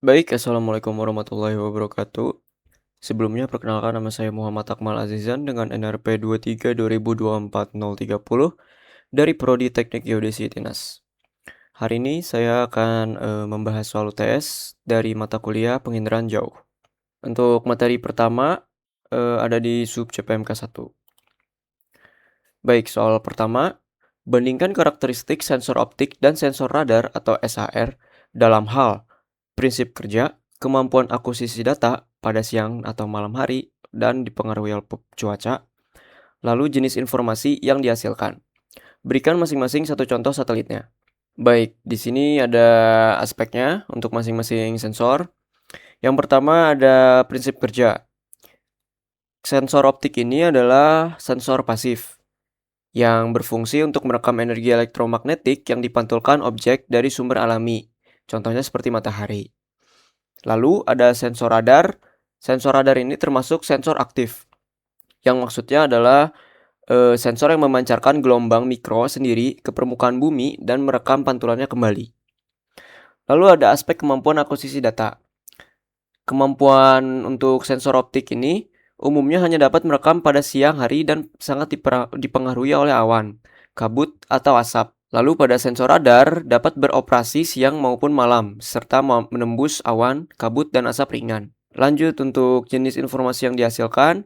Baik, Assalamualaikum warahmatullahi wabarakatuh. Sebelumnya, perkenalkan nama saya Muhammad Akmal Azizan dengan NRP 23 2024 030 dari Prodi Teknik Geodesi Tinas. Hari ini saya akan membahas soal UTS dari mata kuliah penginderaan jauh. Untuk materi pertama ada di sub CPMK 1. Baik, soal pertama, bandingkan karakteristik sensor optik dan sensor radar atau SAR dalam hal prinsip kerja, kemampuan akuisisi data pada siang atau malam hari, dan dipengaruhi oleh cuaca, lalu jenis informasi yang dihasilkan. Berikan masing-masing satu contoh satelitnya. Baik, di sini ada aspeknya untuk masing-masing sensor. Yang pertama ada prinsip kerja. Sensor optik ini adalah sensor pasif yang berfungsi untuk merekam energi elektromagnetik yang dipantulkan objek dari sumber alami. Contohnya seperti matahari. Lalu ada sensor radar. Sensor radar ini termasuk sensor aktif, yang maksudnya adalah sensor yang memancarkan gelombang mikro sendiri ke permukaan bumi dan merekam pantulannya kembali. Lalu ada aspek kemampuan akuisisi data. Kemampuan untuk sensor optik ini umumnya hanya dapat merekam pada siang hari dan sangat dipengaruhi oleh awan, kabut, atau asap. Lalu pada sensor radar dapat beroperasi siang maupun malam, serta menembus awan, kabut, dan asap ringan. Lanjut untuk jenis informasi yang dihasilkan.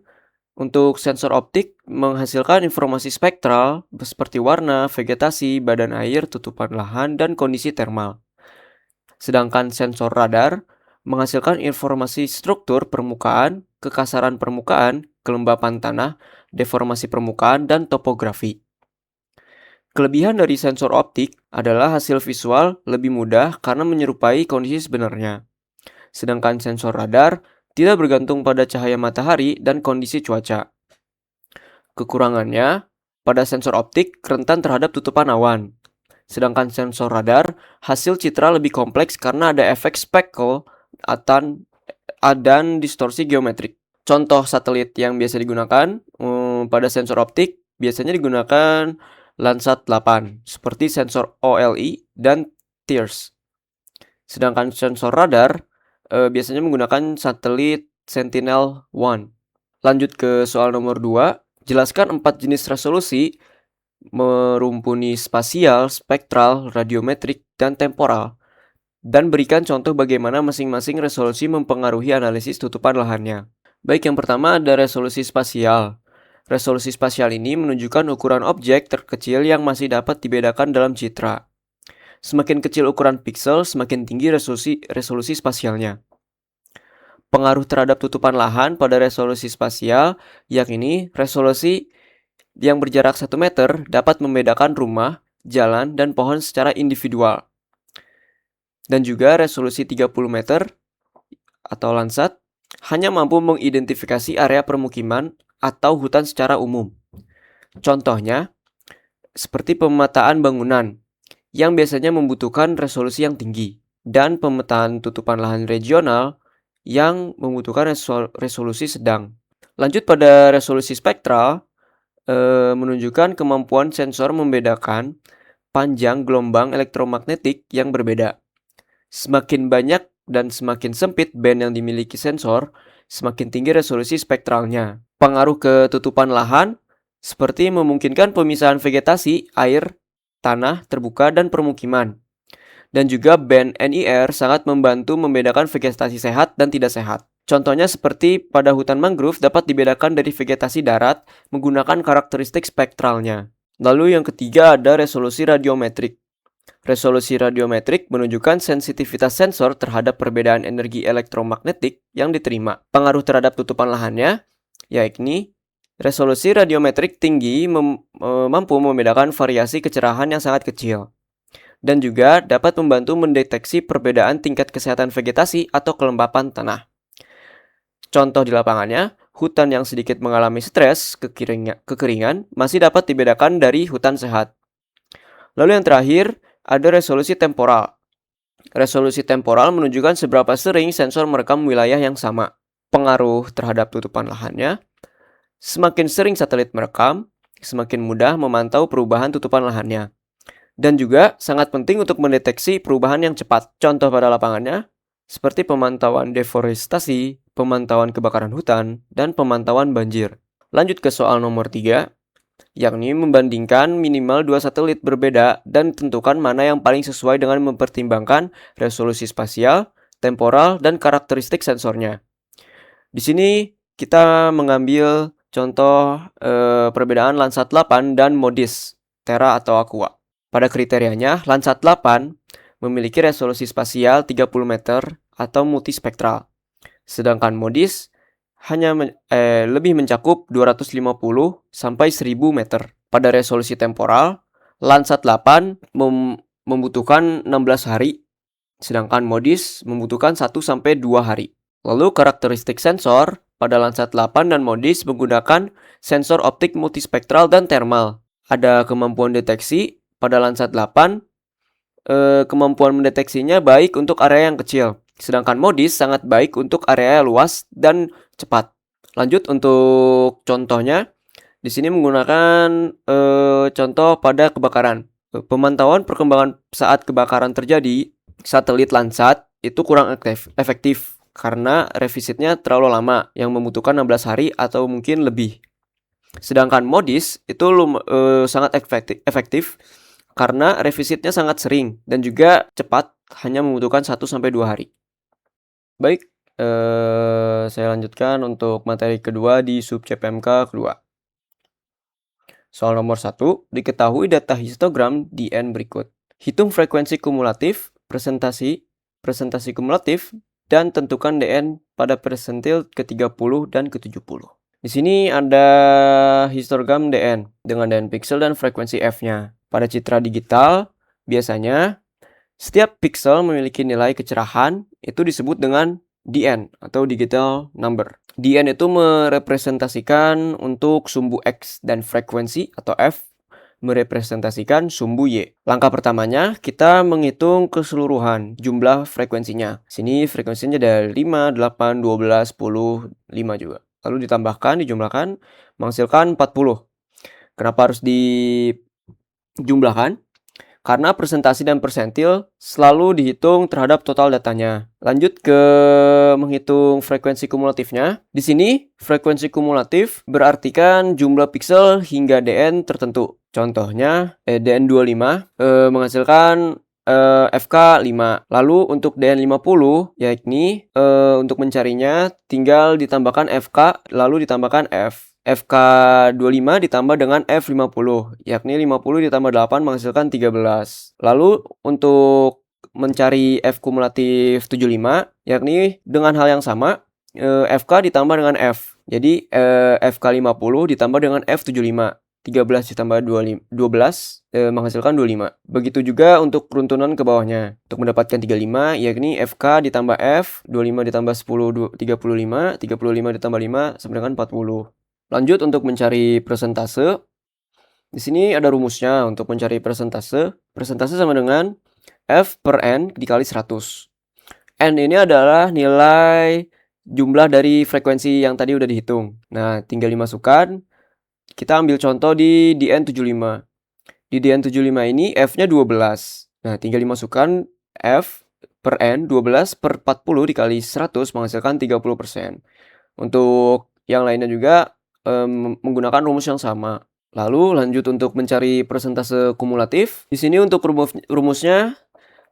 Untuk sensor optik menghasilkan informasi spektral seperti warna, vegetasi, badan air, tutupan lahan, dan kondisi termal. Sedangkan sensor radar menghasilkan informasi struktur permukaan, kekasaran permukaan, kelembapan tanah, deformasi permukaan, dan topografi. Kelebihan dari sensor optik adalah hasil visual lebih mudah karena menyerupai kondisi sebenarnya. Sedangkan sensor radar tidak bergantung pada cahaya matahari dan kondisi cuaca. Kekurangannya, pada sensor optik rentan terhadap tutupan awan. Sedangkan sensor radar, hasil citra lebih kompleks karena ada efek speckle dan distorsi geometrik. Contoh satelit yang biasa digunakan pada sensor optik biasanya digunakan Landsat 8, seperti sensor OLI dan TIRS. Sedangkan sensor radar biasanya menggunakan satelit Sentinel-1. Lanjut ke soal nomor 2. Jelaskan 4 jenis resolusi merumpuni spasial, spektral, radiometrik, dan temporal. Dan berikan contoh bagaimana masing-masing resolusi mempengaruhi analisis tutupan lahannya. Baik, yang pertama ada resolusi spasial. Resolusi spasial ini menunjukkan ukuran objek terkecil yang masih dapat dibedakan dalam citra. Semakin kecil ukuran piksel, semakin tinggi resolusi spasialnya. Pengaruh terhadap tutupan lahan pada resolusi spasial, yakni resolusi yang berjarak 1 meter dapat membedakan rumah, jalan, dan pohon secara individual. Dan juga resolusi 30 meter atau Landsat hanya mampu mengidentifikasi area permukiman atau hutan secara umum. Contohnya, seperti pemetaan bangunan yang biasanya membutuhkan resolusi yang tinggi, dan pemetaan tutupan lahan regional yang membutuhkan resolusi sedang. Lanjut pada resolusi spektral, menunjukkan kemampuan sensor membedakan panjang gelombang elektromagnetik yang berbeda. Semakin banyak dan semakin sempit band yang dimiliki sensor, semakin tinggi resolusi spektralnya. Pengaruh ke tutupan lahan seperti memungkinkan pemisahan vegetasi, air, tanah, terbuka, dan permukiman. Dan juga band NIR sangat membantu membedakan vegetasi sehat dan tidak sehat. Contohnya seperti pada hutan mangrove dapat dibedakan dari vegetasi darat menggunakan karakteristik spektralnya. Lalu yang ketiga ada resolusi radiometrik. Resolusi radiometrik menunjukkan sensitivitas sensor terhadap perbedaan energi elektromagnetik yang diterima. Pengaruh terhadap tutupan lahannya, yakni resolusi radiometrik tinggi mampu membedakan variasi kecerahan yang sangat kecil. Dan juga dapat membantu mendeteksi perbedaan tingkat kesehatan vegetasi atau kelembapan tanah. Contoh di lapangannya, hutan yang sedikit mengalami stres, kekeringan, masih dapat dibedakan dari hutan sehat. Lalu yang terakhir, ada resolusi temporal. Resolusi temporal menunjukkan seberapa sering sensor merekam wilayah yang sama. Pengaruh terhadap tutupan lahannya, semakin sering satelit merekam, semakin mudah memantau perubahan tutupan lahannya. Dan juga sangat penting untuk mendeteksi perubahan yang cepat. Contoh pada lapangannya, seperti pemantauan deforestasi, pemantauan kebakaran hutan, dan pemantauan banjir. Lanjut ke soal nomor 3, yakni membandingkan minimal 2 satelit berbeda dan tentukan mana yang paling sesuai dengan mempertimbangkan resolusi spasial, temporal, dan karakteristik sensornya. Di sini kita mengambil contoh perbedaan Landsat 8 dan MODIS, Terra atau Aqua. Pada kriterianya, Landsat 8 memiliki resolusi spasial 30 meter atau multispektral, sedangkan MODIS hanya lebih mencakup 250 sampai 1000 meter. Pada resolusi temporal, Landsat 8 membutuhkan 16 hari, sedangkan MODIS membutuhkan 1 sampai 2 hari. Lalu karakteristik sensor pada Landsat 8 dan MODIS menggunakan sensor optik multispektral dan thermal. Ada kemampuan deteksi pada Landsat 8, kemampuan mendeteksinya baik untuk area yang kecil, sedangkan MODIS sangat baik untuk area yang luas dan cepat. Lanjut untuk contohnya, di sini menggunakan contoh pada kebakaran. Pemantauan perkembangan saat kebakaran terjadi, satelit Landsat itu kurang efektif karena revisitnya terlalu lama yang membutuhkan 16 hari atau mungkin lebih. Sedangkan MODIS itu sangat efektif karena revisitnya sangat sering dan juga cepat, hanya membutuhkan 1 sampai 2 hari. Baik, saya lanjutkan untuk materi kedua di sub CPMK kedua. Soal nomor 1, diketahui data histogram di N berikut. Hitung frekuensi kumulatif, presentasi kumulatif, dan tentukan DN pada persentil ke-30 dan ke-70. Di sini ada histogram DN dengan DN pixel dan frekuensi F-nya. Pada citra digital, biasanya setiap pixel memiliki nilai kecerahan, itu disebut dengan DN atau digital number. DN itu merepresentasikan untuk sumbu X dan frekuensi atau F merepresentasikan sumbu Y. Langkah pertamanya, kita menghitung keseluruhan jumlah frekuensinya. Sini frekuensinya ada 5, 8, 12, 10, 5 juga. Lalu ditambahkan, dijumlahkan, menghasilkan 40. Kenapa harus dijumlahkan? Karena presentasi dan persentil selalu dihitung terhadap total datanya. Lanjut ke menghitung frekuensi kumulatifnya. Di sini, frekuensi kumulatif berartikan jumlah pixel hingga DN tertentu. Contohnya, DN25 menghasilkan FK 5. Lalu untuk DN50, yakni untuk mencarinya tinggal ditambahkan FK lalu ditambahkan F. FK25 ditambah dengan F50, yakni 50 ditambah 8 menghasilkan 13. Lalu untuk mencari F kumulatif 75, yakni dengan hal yang sama, FK ditambah dengan F. Jadi FK50 ditambah dengan F75. 13 ditambah 12 menghasilkan 25. Begitu juga untuk runtunan ke bawahnya. Untuk mendapatkan 35, yakni FK ditambah F, 25 ditambah 10, 35, 35 ditambah 5 sama dengan 40. Lanjut untuk mencari persentase. Di sini ada rumusnya untuk mencari persentase. Persentase sama dengan F per N dikali 100. N ini adalah nilai jumlah dari frekuensi yang tadi udah dihitung. Nah, tinggal dimasukkan. Kita ambil contoh di DN75. Di DN75 ini F-nya 12. Nah, tinggal dimasukkan F per N 12 per 40 dikali 100 menghasilkan 30%. Untuk yang lainnya juga menggunakan rumus yang sama. Lalu lanjut untuk mencari persentase kumulatif. Di sini untuk rumusnya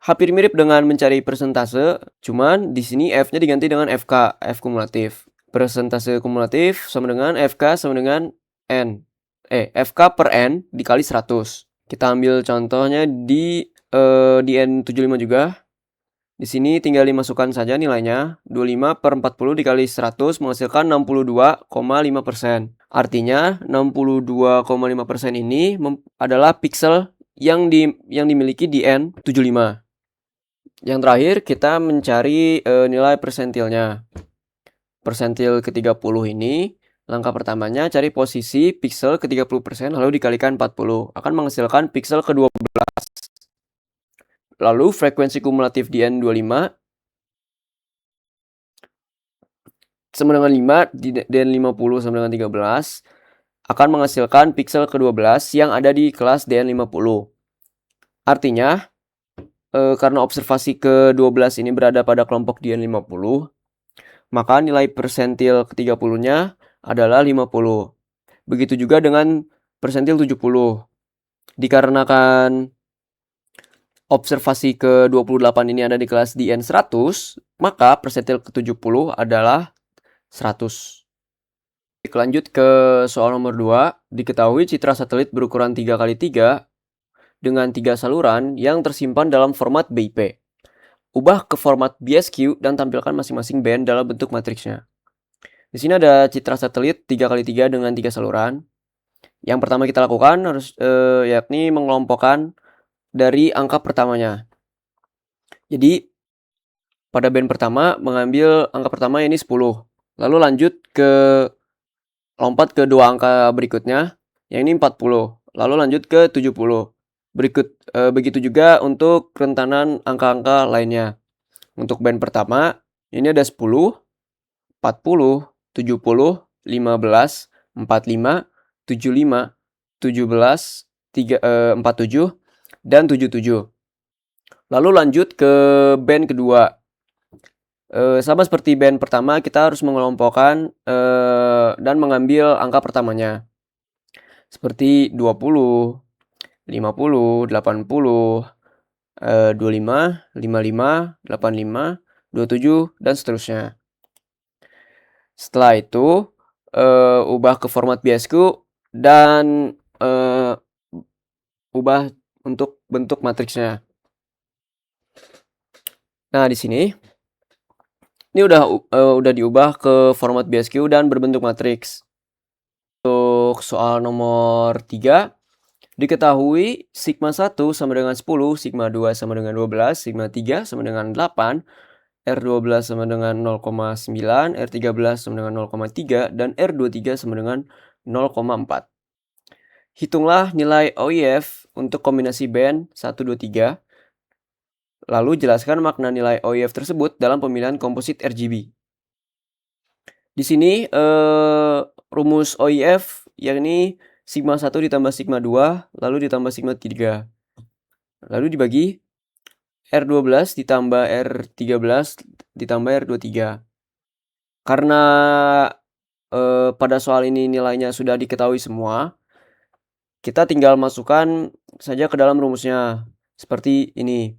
hampir mirip dengan mencari persentase, cuman di sini F-nya diganti dengan FK, F kumulatif. Persentase kumulatif sama dengan FK sama dengan N. FK per N dikali 100. Kita ambil contohnya di N75 juga. Di sini tinggal dimasukkan saja nilainya. 25 per 40 dikali 100 menghasilkan 62,5%. Artinya 62,5% ini adalah pixel yang dimiliki di N75. Yang terakhir kita mencari nilai persentilnya. Persentil ke-30 ini, langkah pertamanya cari posisi pixel ke-30% lalu dikalikan 40. Akan menghasilkan pixel ke-12. Lalu frekuensi kumulatif di N25 sama dengan 5, di DN50 sama dengan 13 akan menghasilkan pixel ke-12 yang ada di kelas DN50. Artinya karena observasi ke-12 ini berada pada kelompok DN50, maka nilai persentil ke-30-nya adalah 50. Begitu juga dengan persentil 70. Dikarenakan observasi ke-28 ini ada di kelas DN100, maka persentil ke-70 adalah 100. Lanjut ke soal nomor 2. Diketahui citra satelit berukuran 3x3 dengan 3 saluran yang tersimpan dalam format BIP. Ubah ke format BSQ dan tampilkan masing-masing band dalam bentuk matriksnya. Di sini ada citra satelit 3x3 dengan 3 saluran. Yang pertama kita lakukan harus yakni mengelompokkan dari angka pertamanya. Jadi pada band pertama mengambil angka pertama ini 10. Lalu lanjut ke lompat ke dua angka berikutnya, yang ini 40. Lalu lanjut ke 70. Begitu juga untuk kerentanan angka-angka lainnya. Untuk band pertama, ini ada 10, 40, 70, 15, 45, 75, 17, 47, dan 77. Lalu lanjut ke band kedua. Sama seperti band pertama, kita harus mengelompokkan dan mengambil angka pertamanya. Seperti 20, 50, 80, 25, 55, 85, 27, dan seterusnya. Setelah itu, ubah ke format BSQ dan ubah untuk bentuk matriksnya. Nah, di sini ini udah diubah ke format BSQ dan berbentuk matriks. Untuk soal nomor 3, diketahui sigma 1 sama dengan 10, sigma 2 sama dengan 12, sigma 3 sama dengan 8, R12 sama dengan 0,9, R13 sama dengan 0,3, dan R23 sama dengan 0,4. Hitunglah nilai OIF untuk kombinasi band 1, 2, 3. Lalu jelaskan makna nilai OIF tersebut dalam pemilihan komposit RGB. Di sini rumus OIF yakni sigma 1 ditambah sigma 2 lalu ditambah sigma 3. Lalu dibagi R12 ditambah R13 ditambah R23. Karena pada soal ini nilainya sudah diketahui semua, kita tinggal masukkan saja ke dalam rumusnya. Seperti ini.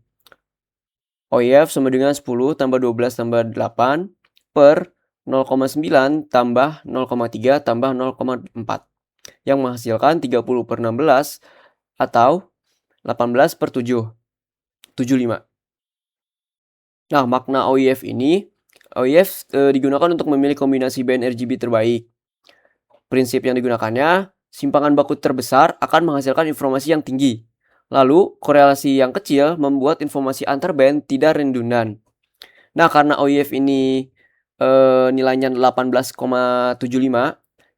OIF sama dengan 10 tambah 12 tambah 8 per 0,9 tambah 0,3 tambah 0,4 yang menghasilkan 30 per 16 atau 18 per 7, 75. Nah, makna OIF ini, OIF digunakan untuk memilih kombinasi band RGB terbaik. Prinsip yang digunakannya, simpangan baku terbesar akan menghasilkan informasi yang tinggi. Lalu, korelasi yang kecil membuat informasi antar band tidak redundan. Nah, karena OIF ini nilainya 18,75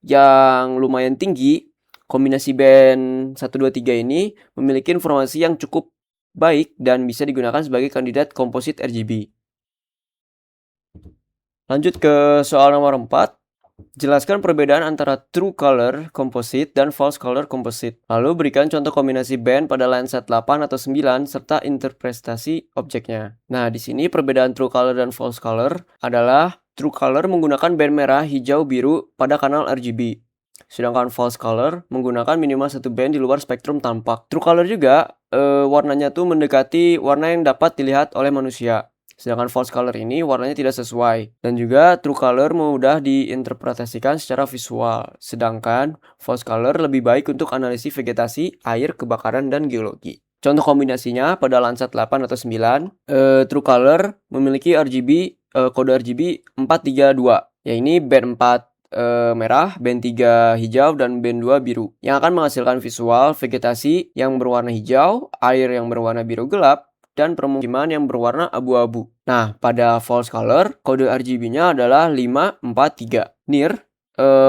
yang lumayan tinggi, kombinasi band 1, 2, 3 ini memiliki informasi yang cukup baik dan bisa digunakan sebagai kandidat komposit RGB. Lanjut ke soal nomor 4. Jelaskan perbedaan antara true color composite dan false color composite. Lalu berikan contoh kombinasi band pada Landsat 8 atau 9 serta interpretasi objeknya. Nah, di sini perbedaan true color dan false color adalah true color menggunakan band merah, hijau, biru pada kanal RGB. Sedangkan false color menggunakan minimal satu band di luar spektrum tampak. True color juga warnanya tuh mendekati warna yang dapat dilihat oleh manusia. Sedangkan false color ini warnanya tidak sesuai. Dan juga true color mudah diinterpretasikan secara visual. Sedangkan false color lebih baik untuk analisis vegetasi, air, kebakaran, dan geologi. Contoh kombinasinya pada Landsat 8 atau 9, true color memiliki kode RGB 432. Ya ini band 4 merah, band 3 hijau, dan band 2 biru. Yang akan menghasilkan visual vegetasi yang berwarna hijau, air yang berwarna biru gelap, dan permukiman yang berwarna abu-abu. Nah, pada false color, kode RGB-nya adalah 543. NIR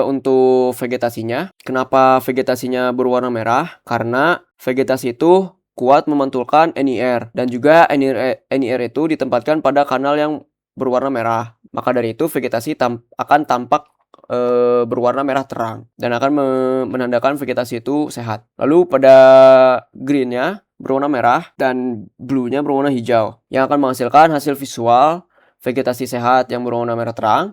untuk vegetasinya. Kenapa vegetasinya berwarna merah? Karena vegetasi itu kuat memantulkan NIR. Dan juga NIR itu ditempatkan pada kanal yang berwarna merah. Maka dari itu vegetasi akan tampak berwarna merah terang dan akan menandakan vegetasi itu sehat. Lalu pada green-nya berwarna merah dan blue-nya berwarna hijau, yang akan menghasilkan hasil visual vegetasi sehat yang berwarna merah terang,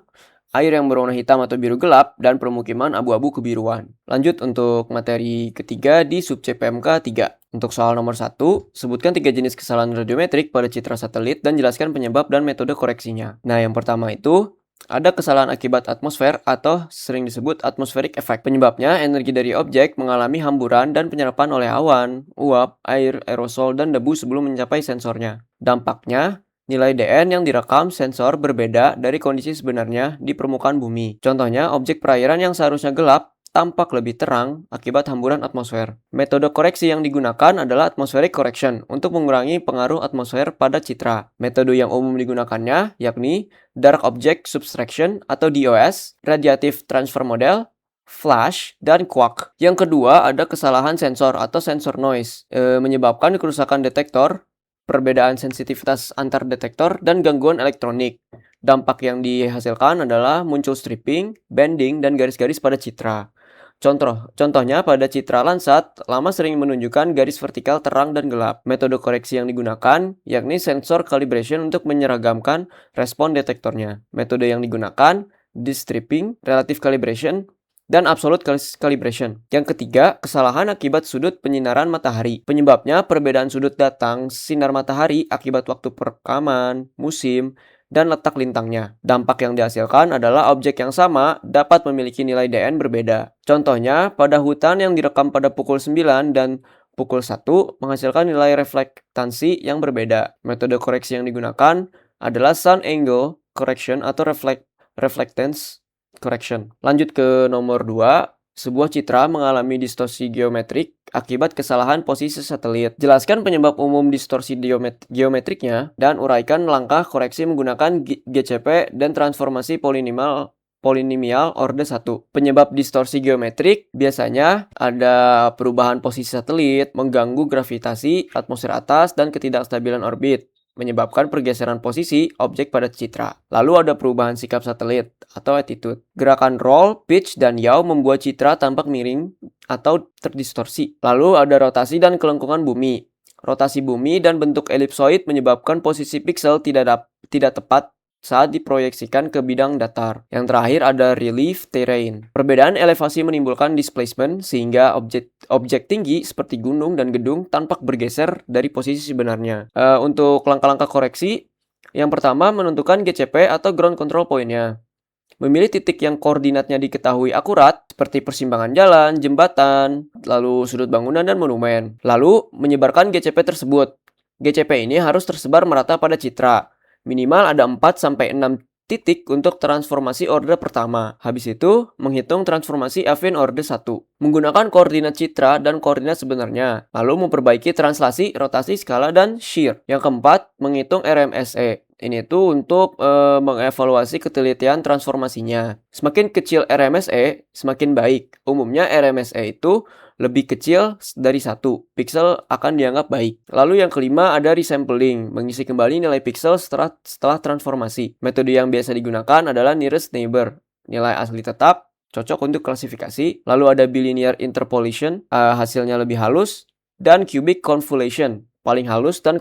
air yang berwarna hitam atau biru gelap, dan permukiman abu-abu kebiruan. Lanjut untuk materi ketiga di sub CPMK 3. Untuk soal nomor 1, sebutkan 3 jenis kesalahan radiometrik pada citra satelit dan jelaskan penyebab dan metode koreksinya. Nah, yang pertama itu ada kesalahan akibat atmosfer atau sering disebut atmospheric effect. Penyebabnya, energi dari objek mengalami hamburan dan penyerapan oleh awan, uap, air, aerosol, dan debu sebelum mencapai sensornya. Dampaknya, nilai DN yang direkam sensor berbeda dari kondisi sebenarnya di permukaan bumi. Contohnya, objek perairan yang seharusnya gelap tampak lebih terang akibat hamburan atmosfer. Metode koreksi yang digunakan adalah atmospheric correction untuk mengurangi pengaruh atmosfer pada citra. Metode yang umum digunakannya yakni Dark Object Subtraction atau DOS, Radiative Transfer Model, flash, dan quark. Yang kedua ada kesalahan sensor atau sensor noise, menyebabkan kerusakan detektor, perbedaan sensitivitas antar detektor, dan gangguan elektronik. Dampak yang dihasilkan adalah muncul stripping, bending, dan garis-garis pada citra. Contohnya pada citra Landsat, lama sering menunjukkan garis vertikal terang dan gelap. Metode koreksi yang digunakan yakni sensor calibration untuk menyeragamkan respon detektornya. Metode yang digunakan de-stripping, relative calibration, dan absolute calibration. Yang ketiga, kesalahan akibat sudut penyinaran matahari. Penyebabnya perbedaan sudut datang sinar matahari akibat waktu perekaman, musim, dan letak lintangnya. Dampak yang dihasilkan adalah objek yang sama dapat memiliki nilai DN berbeda. Contohnya, pada hutan yang direkam pada pukul 9 dan pukul 1 menghasilkan nilai reflektansi yang berbeda. Metode koreksi yang digunakan adalah sun angle correction atau reflectance correction. Lanjut ke nomor 2. Sebuah citra mengalami distorsi geometrik akibat kesalahan posisi satelit. Jelaskan penyebab umum distorsi geometriknya dan uraikan langkah koreksi menggunakan GCP dan transformasi polinimial orde 1. Penyebab distorsi geometrik biasanya ada perubahan posisi satelit, mengganggu gravitasi atmosfer atas, dan ketidakstabilan orbit, menyebabkan pergeseran posisi objek pada citra. Lalu ada perubahan sikap satelit atau attitude. Gerakan roll, pitch, dan yaw membuat citra tampak miring atau terdistorsi. Lalu ada rotasi dan kelengkungan bumi. Rotasi bumi dan bentuk elipsoid menyebabkan posisi piksel tidak tepat saat diproyeksikan ke bidang datar. Yang terakhir ada relief terrain. Perbedaan elevasi menimbulkan displacement sehingga objek tinggi seperti gunung dan gedung tampak bergeser dari posisi sebenarnya. Untuk langkah-langkah koreksi, yang pertama menentukan GCP atau ground control point-nya. Memilih titik yang koordinatnya diketahui akurat, seperti persimpangan jalan, jembatan, lalu sudut bangunan dan monumen. Lalu menyebarkan GCP tersebut. GCP ini harus tersebar merata pada citra. Minimal ada 4-6 titik untuk transformasi orde pertama. Habis itu, menghitung transformasi affine orde 1. Menggunakan koordinat citra dan koordinat sebenarnya. Lalu memperbaiki translasi, rotasi, skala, dan shear. Yang keempat, menghitung RMSE. Ini tuh untuk mengevaluasi ketelitian transformasinya. Semakin kecil RMSE, semakin baik. Umumnya RMSE itu lebih kecil dari 1 piksel akan dianggap baik. Lalu yang kelima ada resampling, mengisi kembali nilai piksel setelah transformasi. Metode yang biasa digunakan adalah nearest neighbor, nilai asli tetap, cocok untuk klasifikasi. Lalu ada bilinear interpolation, hasilnya lebih halus, dan cubic convolution, paling halus dan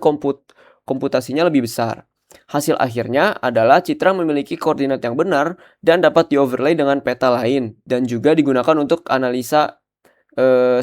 komputasinya lebih besar. Hasil akhirnya adalah citra memiliki koordinat yang benar dan dapat dioverlay dengan peta lain, dan juga digunakan untuk analisa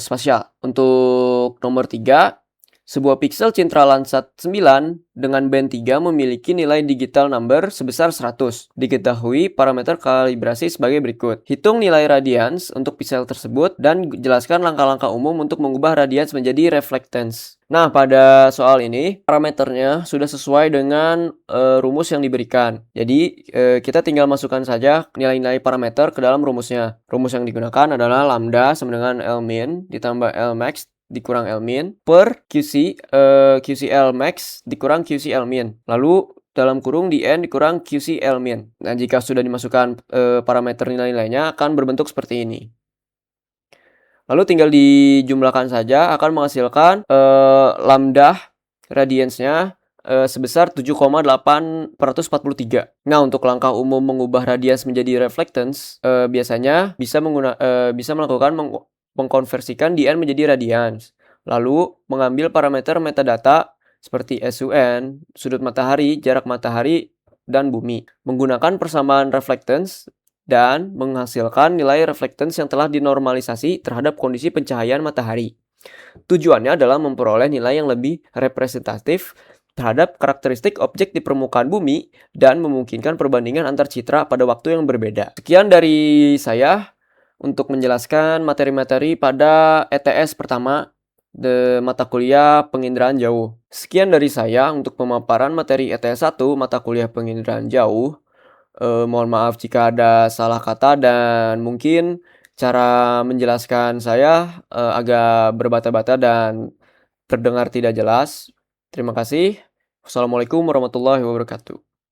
spasial. Untuk nomor 3, sebuah piksel citra Landsat 9 dengan band 3 memiliki nilai digital number sebesar 100. Diketahui parameter kalibrasi sebagai berikut. Hitung nilai radians untuk piksel tersebut dan jelaskan langkah-langkah umum untuk mengubah radians menjadi reflectance. Nah, pada soal ini parameternya sudah sesuai dengan rumus yang diberikan. Jadi, kita tinggal masukkan saja nilai-nilai parameter ke dalam rumusnya. Rumus yang digunakan adalah lambda sama dengan L min ditambah L max dikurang L min per QC L max dikurang QC L min. Lalu dalam kurung dn dikurang QC L min. Nah, jika sudah dimasukkan parameter nilai-nilainya akan berbentuk seperti ini. Lalu tinggal dijumlahkan saja akan menghasilkan lambda radiansnya sebesar 7,843. Nah, untuk langkah umum mengubah radians menjadi reflectance biasanya bisa melakukan mengkonversikan dn menjadi radians. Lalu, mengambil parameter metadata seperti SUN, sudut matahari, jarak matahari, dan bumi. Menggunakan persamaan reflectance dan menghasilkan nilai reflectance yang telah dinormalisasi terhadap kondisi pencahayaan matahari. Tujuannya adalah memperoleh nilai yang lebih representatif terhadap karakteristik objek di permukaan bumi dan memungkinkan perbandingan antar citra pada waktu yang berbeda. Sekian dari saya untuk menjelaskan materi-materi pada ETS pertama mata kuliah penginderaan jauh. Sekian dari saya untuk pemaparan materi ETS 1 mata kuliah penginderaan jauh. Mohon maaf jika ada salah kata dan mungkin cara menjelaskan saya agak berbata-bata dan terdengar tidak jelas. Terima kasih. Wassalamualaikum warahmatullahi wabarakatuh.